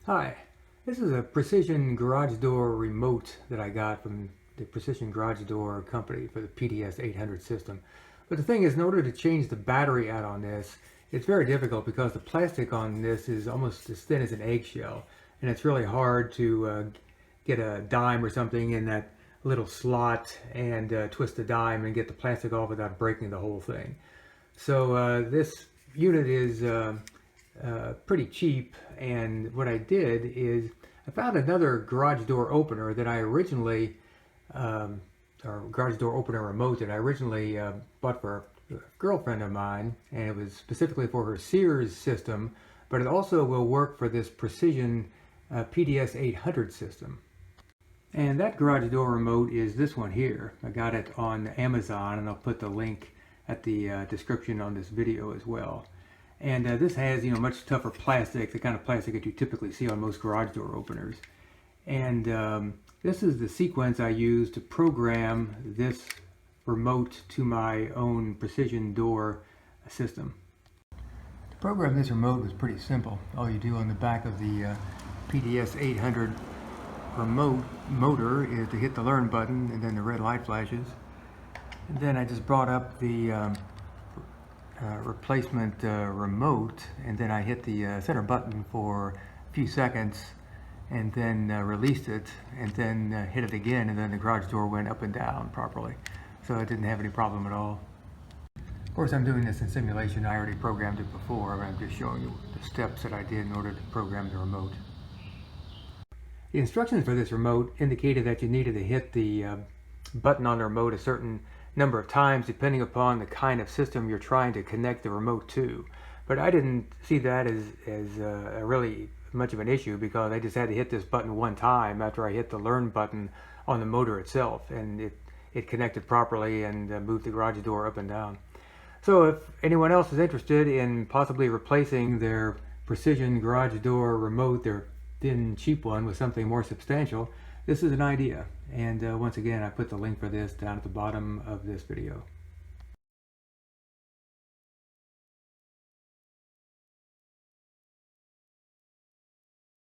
Hi, this is a precision garage door remote that I got from the Precision Garage Door company for the PDS 800 system. But the thing is, in order to change the battery out on this, it's very difficult because the plastic on this is almost as thin as an eggshell, and it's really hard to get a dime or something in that little slot and twist the dime and get the plastic off without breaking the whole thing. So this unit is pretty cheap, and what I did is I found another garage door opener that I originally, or garage door opener remote that I originally bought for a girlfriend of mine, and it was specifically for her Sears system, but it also will work for this Precision PDS 800 system. And that garage door remote is this one here. I got it on Amazon, and I'll put the link at the description on this video as well. And this has, much tougher plastic, the kind of plastic that you typically see on most garage door openers. And this is the sequence I use to program this remote to my own precision door system. To program this remote was pretty simple. All you do on the back of the PDS 800 remote motor is to hit the learn button, and then the red light flashes. And then I just brought up the replacement remote, and then I hit the center button for a few seconds, and then released it, and then hit it again, and then the garage door went up and down properly. So it didn't have any problem at all. Of course, I'm doing this in simulation. I already programmed it before, but I'm just showing you the steps that I did in order to program the remote. The instructions for this remote indicated that you needed to hit the button on the remote a certain number of times depending upon the kind of system you're trying to connect the remote to. But I didn't see that as really much of an issue, because I just had to hit this button one time after I hit the learn button on the motor itself, and it connected properly and moved the garage door up and down. So if anyone else is interested in possibly replacing their precision garage door remote, their thin cheap one, with something more substantial, this is an idea. And once again, I put the link for this down at the bottom of this video.